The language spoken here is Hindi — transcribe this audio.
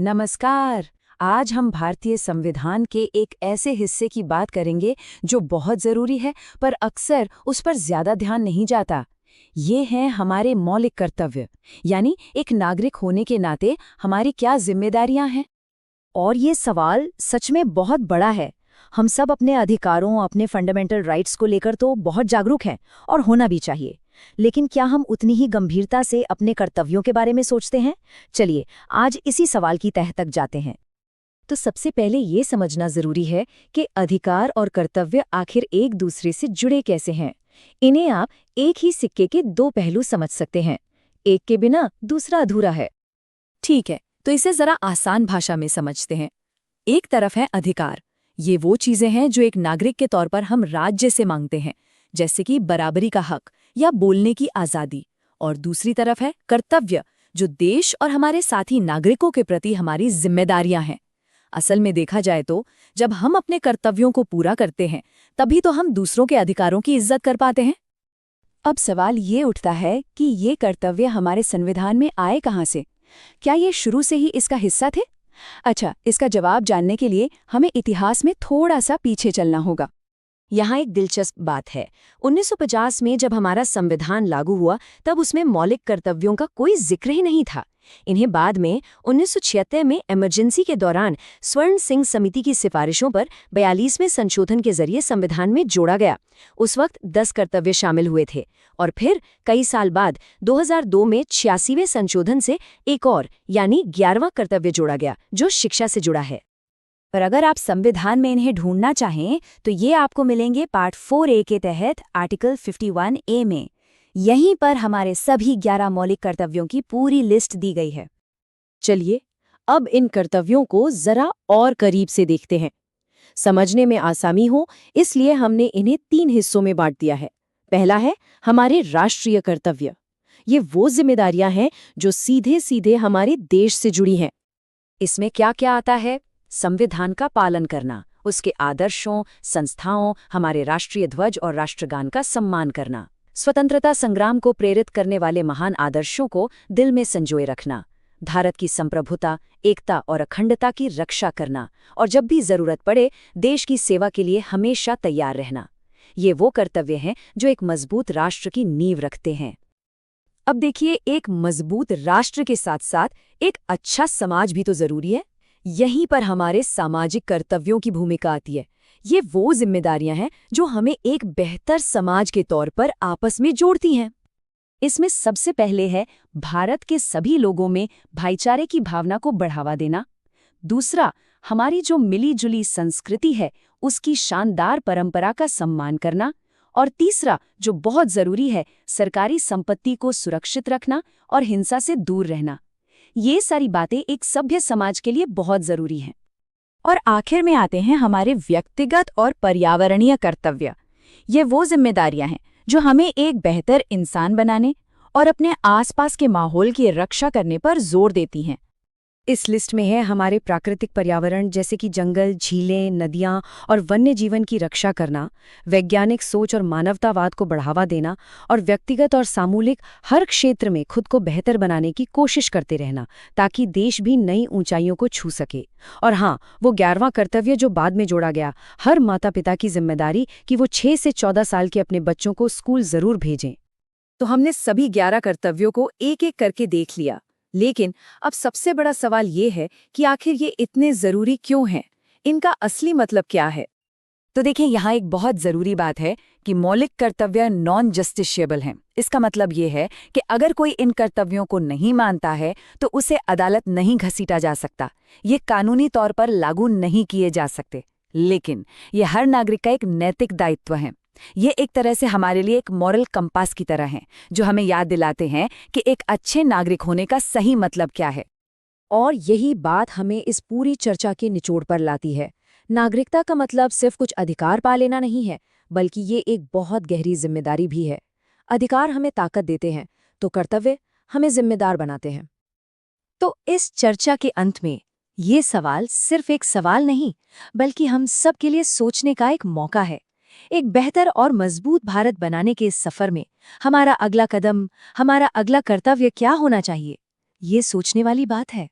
नमस्कार। आज हम भारतीय संविधान के एक ऐसे हिस्से की बात करेंगे जो बहुत जरूरी है, पर अक्सर उस पर ज्यादा ध्यान नहीं जाता। ये हैं हमारे मौलिक कर्तव्य, यानी एक नागरिक होने के नाते हमारी क्या जिम्मेदारियां हैं। और ये सवाल सच में बहुत बड़ा है। हम सब अपने अधिकारों, अपने फंडामेंटल राइट्स को लेकर तो बहुत जागरूक हैं और होना भी चाहिए। लेकिन क्या हम उतनी ही गंभीरता से अपने कर्तव्यों के बारे में सोचते हैं? चलिए, आज इसी सवाल की तह तक जाते हैं। तो सबसे पहले ये समझना जरूरी है कि अधिकार और कर्तव्य आखिर एक दूसरे से जुड़े कैसे हैं। इन्हें आप एक ही सिक्के के दो पहलू समझ सकते हैं। एक के बिना दूसरा अधूरा है। ठीक है, तो इसे जरा आसान भाषा में समझते हैं। एक तरफ है अधिकार। ये वो चीजें हैं जो एक नागरिक के तौर पर हम राज्य से मांगते हैं, जैसे कि बराबरी का हक या बोलने की आज़ादी। और दूसरी तरफ है कर्तव्य, जो देश और हमारे साथी नागरिकों के प्रति हमारी जिम्मेदारियां हैं। असल में देखा जाए तो जब हम अपने कर्तव्यों को पूरा करते हैं, तभी तो हम दूसरों के अधिकारों की इज्जत कर पाते हैं। अब सवाल ये उठता है कि ये कर्तव्य हमारे संविधान में आए कहाँ से? क्या ये शुरू से ही इसका हिस्सा थे? अच्छा, इसका जवाब जानने के लिए हमें इतिहास में थोड़ा सा पीछे चलना होगा। यहाँ एक दिलचस्प बात है। 1950 में जब हमारा संविधान लागू हुआ, तब उसमें मौलिक कर्तव्यों का कोई जिक्र ही नहीं था। इन्हें बाद में 1976 में इमरजेंसी के दौरान स्वर्ण सिंह समिति की सिफारिशों पर 42वें संशोधन के जरिए संविधान में जोड़ा गया। उस वक्त 10 कर्तव्य शामिल हुए थे और फिर कई साल बाद 2002 में 86वें संशोधन से एक और यानी 11वां कर्तव्य जोड़ा गया, जो शिक्षा से जुड़ा है। पर अगर आप संविधान में इन्हें ढूंढना चाहें तो ये आपको मिलेंगे पार्ट 4A के तहत आर्टिकल 51A में। यहीं पर हमारे सभी 11 मौलिक कर्तव्यों की पूरी लिस्ट दी गई है। चलिए, अब इन कर्तव्यों को जरा और करीब से देखते हैं। समझने में आसानी हो इसलिए हमने इन्हें 3 हिस्सों में बांट दिया है। पहला है हमारे राष्ट्रीय कर्तव्य। ये वो जिम्मेदारियां हैं जो सीधे सीधे हमारे देश से जुड़ी हैं। इसमें क्या क्या आता है? संविधान का पालन करना, उसके आदर्शों, संस्थाओं, हमारे राष्ट्रीय ध्वज और राष्ट्रगान का सम्मान करना, स्वतंत्रता संग्राम को प्रेरित करने वाले महान आदर्शों को दिल में संजोए रखना, भारत की संप्रभुता, एकता और अखंडता की रक्षा करना, और जब भी जरूरत पड़े देश की सेवा के लिए हमेशा तैयार रहना। ये वो कर्तव्य हैं जो एक मजबूत राष्ट्र की नींव रखते हैं। अब देखिए, एक मजबूत राष्ट्र के साथ साथ एक अच्छा समाज भी तो जरूरी है। यहीं पर हमारे सामाजिक कर्तव्यों की भूमिका आती है। ये वो जिम्मेदारियां हैं जो हमें एक बेहतर समाज के तौर पर आपस में जोड़ती हैं। इसमें सबसे पहले है भारत के सभी लोगों में भाईचारे की भावना को बढ़ावा देना। दूसरा, हमारी जो मिली-जुली संस्कृति है उसकी शानदार परंपरा का सम्मान करना। और तीसरा, जो बहुत जरूरी है, सरकारी संपत्ति को सुरक्षित रखना और हिंसा से दूर रहना। ये सारी बातें एक सभ्य समाज के लिए बहुत जरूरी हैं। और आखिर में आते हैं हमारे व्यक्तिगत और पर्यावरणीय कर्तव्य। ये वो जिम्मेदारियां हैं जो हमें एक बेहतर इंसान बनाने और अपने आसपास के माहौल की रक्षा करने पर जोर देती हैं। इस लिस्ट में है हमारे प्राकृतिक पर्यावरण, जैसे कि जंगल, झीलें, नदियां और वन्य जीवन की रक्षा करना, वैज्ञानिक सोच और मानवतावाद को बढ़ावा देना, और व्यक्तिगत और सामूहिक हर क्षेत्र में खुद को बेहतर बनाने की कोशिश करते रहना, ताकि देश भी नई ऊंचाइयों को छू सके। और हाँ, वो 11वां कर्तव्य जो बाद में जोड़ा गया, हर माता पिता की जिम्मेदारी कि वो 6 से 14 साल के अपने बच्चों को स्कूल जरूर भेजें। तो हमने सभी 11 कर्तव्यों को एक एक करके देख लिया, लेकिन अब सबसे बड़ा सवाल ये है कि आखिर ये इतने जरूरी क्यों हैं? इनका असली मतलब क्या है? तो देखें, यहाँ एक बहुत जरूरी बात है कि मौलिक कर्तव्य नॉन जस्टिशिएबल हैं। इसका मतलब ये है कि अगर कोई इन कर्तव्यों को नहीं मानता है तो उसे अदालत नहीं घसीटा जा सकता, ये कानूनी तौर पर लागू नहीं किए जा सकते। लेकिन ये हर नागरिक का एक नैतिक दायित्व है। ये एक तरह से हमारे लिए एक मॉरल कंपास की तरह हैं, जो हमें याद दिलाते हैं कि एक अच्छे नागरिक होने का सही मतलब क्या है। और यही बात हमें इस पूरी चर्चा के निचोड़ पर लाती है। नागरिकता का मतलब सिर्फ कुछ अधिकार पा लेना नहीं है, बल्कि ये एक बहुत गहरी जिम्मेदारी भी है। अधिकार हमें ताकत देते हैं, तो कर्तव्य हमें जिम्मेदार बनाते हैं। तो इस चर्चा के अंत में ये सवाल सिर्फ एक सवाल नहीं, बल्कि हम सब के लिए सोचने का एक मौका है। एक बेहतर और मजबूत भारत बनाने के इस सफर में हमारा अगला कदम, हमारा अगला कर्तव्य क्या होना चाहिए, ये सोचने वाली बात है।